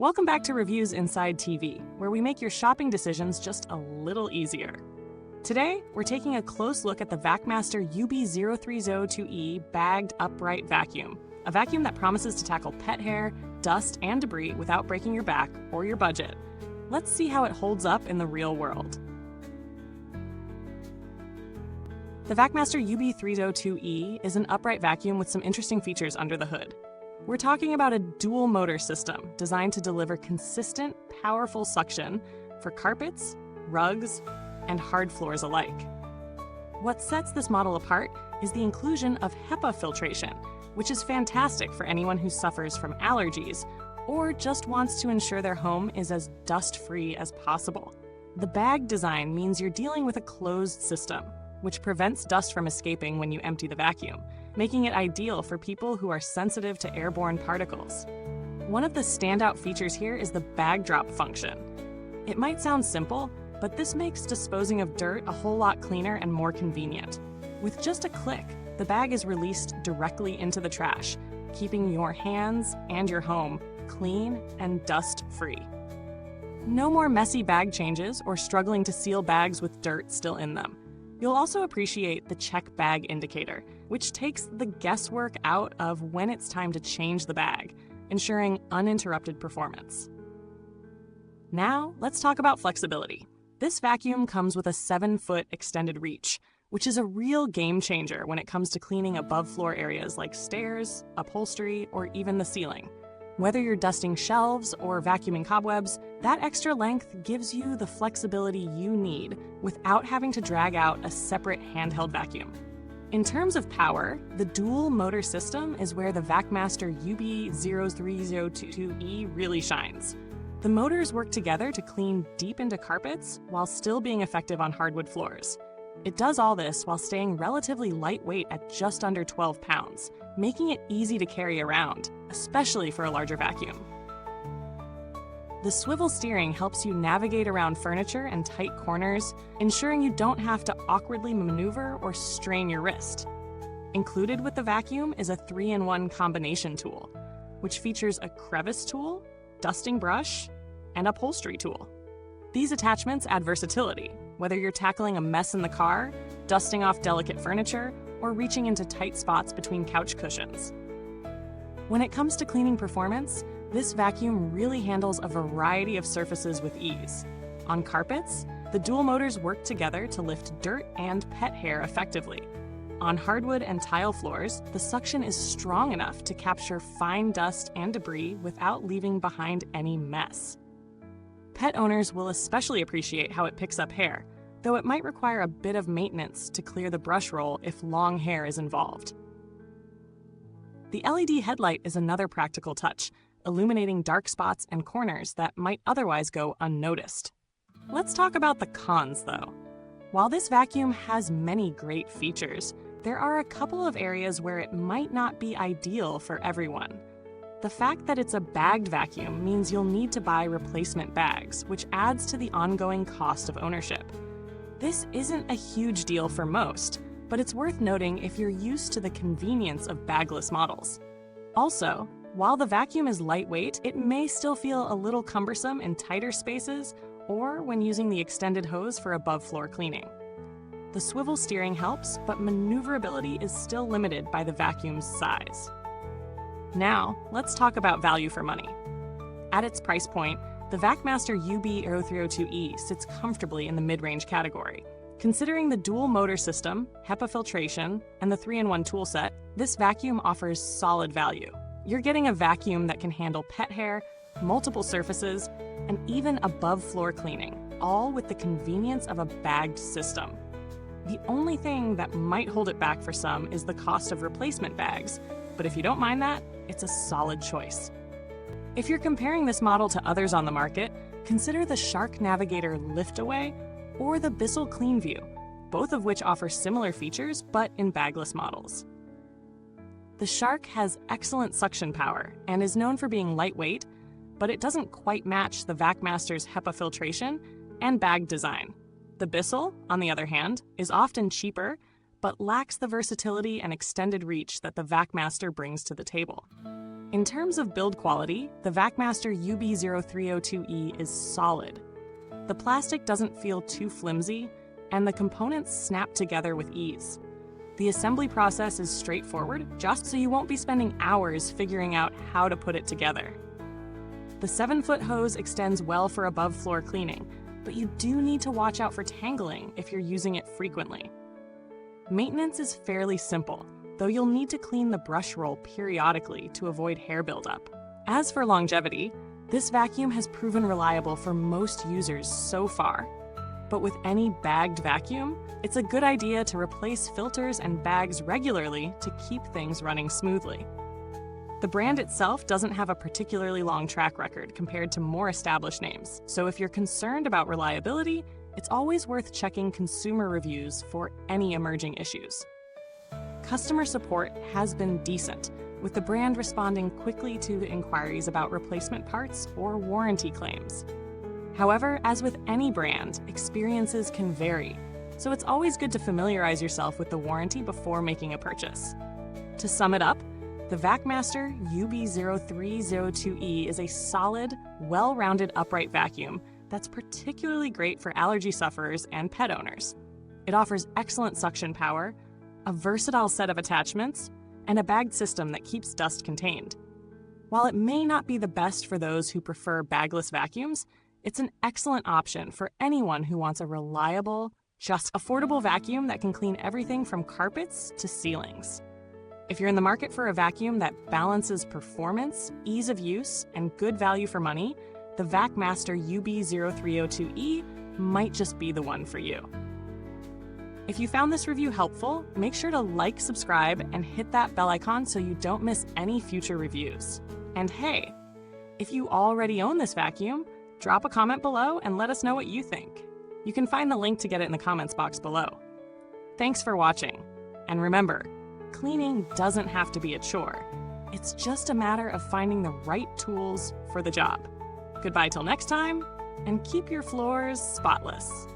Welcome back to Reviews Inside TV, where we make your shopping decisions just a little easier. Today, we're taking a close look at the Vacmaster UB0302E bagged upright vacuum, a vacuum that promises to tackle pet hair, dust, and debris without breaking your back or your budget. Let's see how it holds up in the real world. The Vacmaster UB0302E is an upright vacuum with some interesting features under the hood. We're talking about a dual motor system designed to deliver consistent, powerful suction for carpets, rugs, and hard floors alike. What sets this model apart is the inclusion of HEPA filtration, which is fantastic for anyone who suffers from allergies or just wants to ensure their home is as dust-free as possible. The bag design means you're dealing with a closed system, which prevents dust from escaping when you empty the vacuum, making it ideal for people who are sensitive to airborne particles. One of the standout features here is the bag drop function. It might sound simple, but this makes disposing of dirt a whole lot cleaner and more convenient. With just a click, the bag is released directly into the trash, keeping your hands and your home clean and dust-free. No more messy bag changes or struggling to seal bags with dirt still in them. You'll also appreciate the check bag indicator, which takes the guesswork out of when it's time to change the bag, ensuring uninterrupted performance. Now, let's talk about flexibility. This vacuum comes with a 7-foot extended reach, which is a real game changer when it comes to cleaning above-floor areas like stairs, upholstery, or even the ceiling. Whether you're dusting shelves or vacuuming cobwebs, that extra length gives you the flexibility you need without having to drag out a separate handheld vacuum. In terms of power, the dual motor system is where the Vacmaster UB0302E really shines. The motors work together to clean deep into carpets while still being effective on hardwood floors. It does all this while staying relatively lightweight at just under 12 pounds, making it easy to carry around, especially for a larger vacuum. The swivel steering helps you navigate around furniture and tight corners, ensuring you don't have to awkwardly maneuver or strain your wrist. Included with the vacuum is a 3-in-1 combination tool, which features a crevice tool, dusting brush, and upholstery tool. These attachments add versatility, whether you're tackling a mess in the car, dusting off delicate furniture, or reaching into tight spots between couch cushions. When it comes to cleaning performance, this vacuum really handles a variety of surfaces with ease. On carpets, the dual motors work together to lift dirt and pet hair effectively. On hardwood and tile floors, the suction is strong enough to capture fine dust and debris without leaving behind any mess. Pet owners will especially appreciate how it picks up hair, though it might require a bit of maintenance to clear the brush roll if long hair is involved. The LED headlight is another practical touch, illuminating dark spots and corners that might otherwise go unnoticed. Let's talk about the cons, though. While this vacuum has many great features, there are a couple of areas where it might not be ideal for everyone. The fact that it's a bagged vacuum means you'll need to buy replacement bags, which adds to the ongoing cost of ownership. This isn't a huge deal for most, but it's worth noting if you're used to the convenience of bagless models. Also, while the vacuum is lightweight, it may still feel a little cumbersome in tighter spaces or when using the extended hose for above-floor cleaning. The swivel steering helps, but maneuverability is still limited by the vacuum's size. Now, let's talk about value for money. At its price point, the Vacmaster UB0302E sits comfortably in the mid-range category. Considering the dual motor system, HEPA filtration, and the 3-in-1 toolset, this vacuum offers solid value. You're getting a vacuum that can handle pet hair, multiple surfaces, and even above-floor cleaning, all with the convenience of a bagged system. The only thing that might hold it back for some is the cost of replacement bags, but if you don't mind that, it's a solid choice. If you're comparing this model to others on the market, consider the Shark Navigator Liftaway or the Bissell CleanView, both of which offer similar features but in bagless models. The Shark has excellent suction power and is known for being lightweight, but it doesn't quite match the Vacmaster's HEPA filtration and bag design. The Bissell, on the other hand, is often cheaper, but lacks the versatility and extended reach that the Vacmaster brings to the table. In terms of build quality, the Vacmaster UB0302E is solid. The plastic doesn't feel too flimsy, and the components snap together with ease. The assembly process is straightforward, just so you won't be spending hours figuring out how to put it together. The 7-foot hose extends well for above-floor cleaning, but you do need to watch out for tangling if you're using it frequently. Maintenance is fairly simple, though you'll need to clean the brush roll periodically to avoid hair buildup. As for longevity, this vacuum has proven reliable for most users so far. But with any bagged vacuum, it's a good idea to replace filters and bags regularly to keep things running smoothly. The brand itself doesn't have a particularly long track record compared to more established names, so if you're concerned about reliability, it's always worth checking consumer reviews for any emerging issues. Customer support has been decent, with the brand responding quickly to inquiries about replacement parts or warranty claims. However, as with any brand, experiences can vary, so it's always good to familiarize yourself with the warranty before making a purchase. To sum it up, the Vacmaster UB0302E is a solid, well-rounded upright vacuum that's particularly great for allergy sufferers and pet owners. It offers excellent suction power, a versatile set of attachments, and a bagged system that keeps dust contained. While it may not be the best for those who prefer bagless vacuums, it's an excellent option for anyone who wants a reliable, just affordable vacuum that can clean everything from carpets to ceilings. If you're in the market for a vacuum that balances performance, ease of use, and good value for money, the Vacmaster UB0302E might just be the one for you. If you found this review helpful, make sure to like, subscribe, and hit that bell icon so you don't miss any future reviews. And hey, if you already own this vacuum, drop a comment below and let us know what you think. You can find the link to get it in the comments box below. Thanks for watching, and remember, cleaning doesn't have to be a chore. It's just a matter of finding the right tools for the job. Goodbye till next time, and keep your floors spotless.